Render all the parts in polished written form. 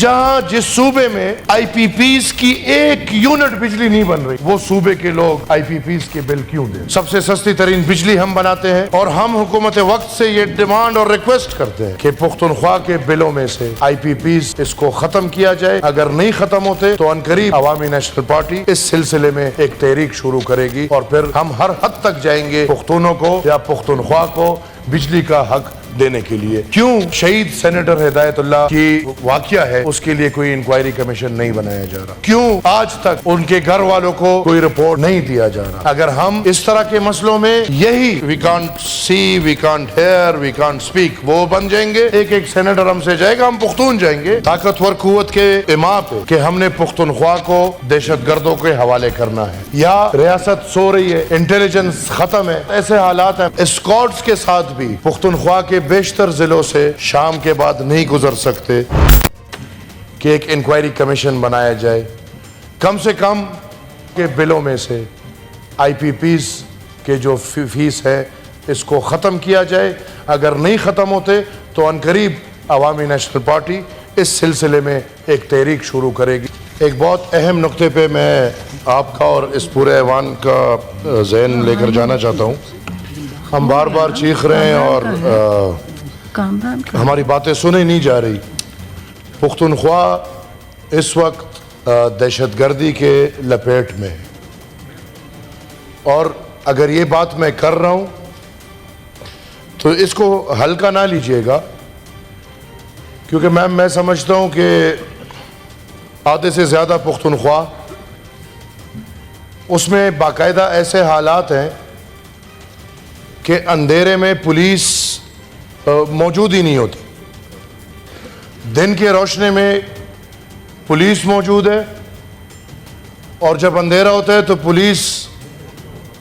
جہاں جس صوبے میں آئی پی پیز کی ایک یونٹ بجلی نہیں بن رہی، وہ صوبے کے لوگ آئی پی پیز کے بل کیوں دیں؟ سب سے سستی ترین بجلی ہم بناتے ہیں، اور ہم حکومت وقت سے یہ ڈیمانڈ اور ریکویسٹ کرتے ہیں کہ پختونخوا کے بلوں میں سے آئی پی پیز اس کو ختم کیا جائے۔ اگر نہیں ختم ہوتے تو عنقریب عوامی نیشنل پارٹی اس سلسلے میں ایک تحریک شروع کرے گی، اور پھر ہم ہر حد تک جائیں گے پختونوں کو یا پختونخوا کو بجلی کا حق دینے کے لیے۔ کیوں شہید سینیٹر ہدایت اللہ کی واقعہ ہے اس کے لیے کوئی انکوائری کمیشن نہیں بنایا جا رہا؟ کیوں آج تک ان کے گھر والوں کو کوئی رپورٹ نہیں دیا جا رہا؟ اگر ہم اس طرح کے مسئلوں میں یہی we can't see, we can't hear, we can't speak وہ بن جائیں گے، ایک ایک سینیٹر ہم سے جائے گا، ہم پختون جائیں گے طاقتور قوت کے اما پہ کہ ہم نے پختونخوا کو دہشت گردوں کے حوالے کرنا ہے، یا ریاست سو رہی ہے، انٹیلیجنس ختم ہے۔ ایسے حالات ہیں اسکواڈز کے ساتھ بھی پختونخوا کے بیشتر ضلعوں سے شام کے بعد نہیں گزر سکتے کہ ایک انکوائری کمیشن بنایا جائے، کم سے کم کے بلوں میں سے آئی پی پیز کے جو فیس ہے اس کو ختم کیا جائے۔ اگر نہیں ختم ہوتے تو عنقریب عوامی نیشنل پارٹی اس سلسلے میں ایک تحریک شروع کرے گی۔ ایک بہت اہم نقطے پہ میں آپ کا اور اس پورے ایوان کا ذہن لے کر جانا چاہتا ہوں۔ ہم بار بار چیخ رہے ہیں اور ہماری باتیں سنی نہیں جا رہی۔ پختونخوا اس وقت دہشت گردی کے لپیٹ میں ہے، اور اگر یہ بات میں کر رہا ہوں تو اس کو ہلکا نہ لیجئے گا، کیونکہ میں سمجھتا ہوں کہ آدھے سے زیادہ پختونخوا اس میں باقاعدہ ایسے حالات ہیں کہ اندھیرے میں پولیس موجود ہی نہیں ہوتی، دن کے روشنے میں پولیس موجود ہے، اور جب اندھیرا ہوتا ہے تو پولیس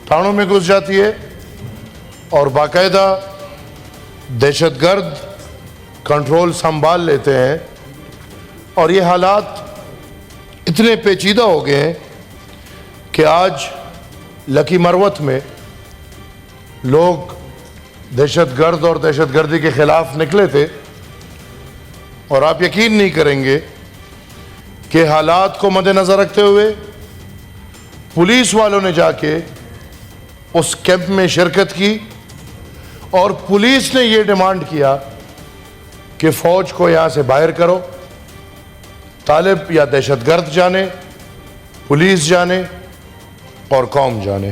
تھانوں میں گھس جاتی ہے، اور باقاعدہ دہشت گرد کنٹرول سنبھال لیتے ہیں۔ اور یہ حالات اتنے پیچیدہ ہو گئے ہیں کہ آج لکی مروت میں لوگ دہشت گرد اور دہشت گردی کے خلاف نکلے تھے، اور آپ یقین نہیں کریں گے کہ حالات کو مد نظر رکھتے ہوئے پولیس والوں نے جا کے اس کیمپ میں شرکت کی، اور پولیس نے یہ ڈیمانڈ کیا کہ فوج کو یہاں سے باہر کرو، طالب یا دہشت گرد جانے، پولیس جانے اور قوم جانے۔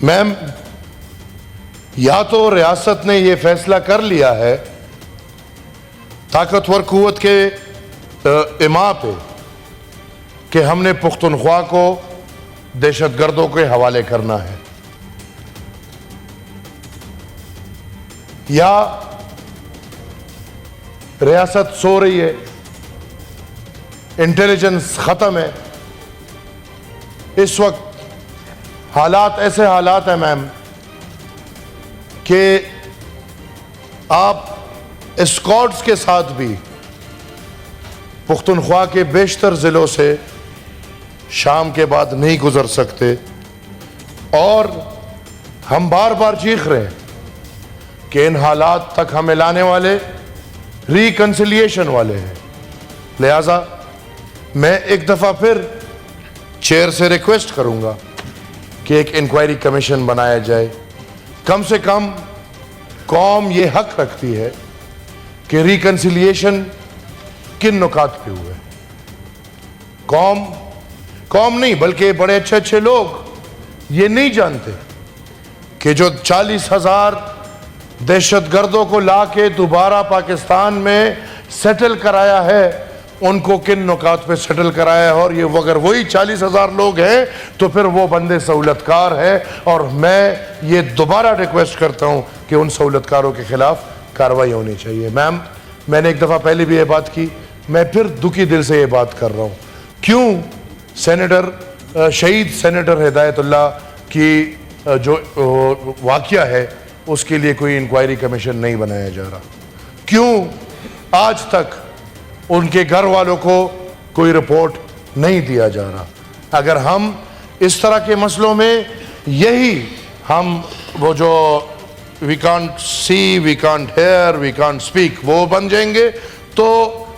میم، یا تو ریاست نے یہ فیصلہ کر لیا ہے طاقتور قوت کے اما پہ کہ ہم نے پختونخوا کو دہشت گردوں کے حوالے کرنا ہے، یا ریاست سو رہی ہے، انٹیلیجنس ختم ہے۔ اس وقت حالات ایسے حالات ہیں میم کہ آپ اسکواڈز کے ساتھ بھی پختونخوا کے بیشتر ضلعوں سے شام کے بعد نہیں گزر سکتے، اور ہم بار بار چیخ رہے ہیں کہ ان حالات تک ہمیں لانے والے ریکنسیلیشن والے ہیں۔ لہذا میں ایک دفعہ پھر چیئر سے ریکویسٹ کروں گا کہ ایک انکوائری کمیشن بنایا جائے۔ کم سے کم قوم یہ حق رکھتی ہے کہ ریکنسیلیشن کن نکات پہ ہوئے۔ قوم نہیں بلکہ بڑے اچھے لوگ یہ نہیں جانتے کہ جو 40,000 دہشت گردوں کو لا کے دوبارہ پاکستان میں سیٹل کرایا ہے، ان کو کن نکات پہ سیٹل کرایا ہے، اور یہ اگر وہی 40,000 لوگ ہیں تو پھر وہ بندے سہولت کار ہے، اور میں یہ دوبارہ ریکویسٹ کرتا ہوں کہ ان سہولت کاروں کے خلاف کارروائی ہونی چاہیے۔ میم، میں نے ایک دفعہ پہلے بھی یہ بات کی، میں پھر دکھی دل سے یہ بات کر رہا ہوں، کیوں شہید سینیٹر ہدایت اللہ کی جو واقعہ ہے اس کے لیے کوئی انکوائری کمیشن نہیں بنایا جا رہا؟ کیوں آج تک ان کے گھر والوں کو کوئی رپورٹ نہیں دیا جا رہا؟ اگر ہم اس طرح کے مسئلوں میں یہی ہم وہ جو we can't see, we can't hear, we can't speak وہ بن جائیں گے تو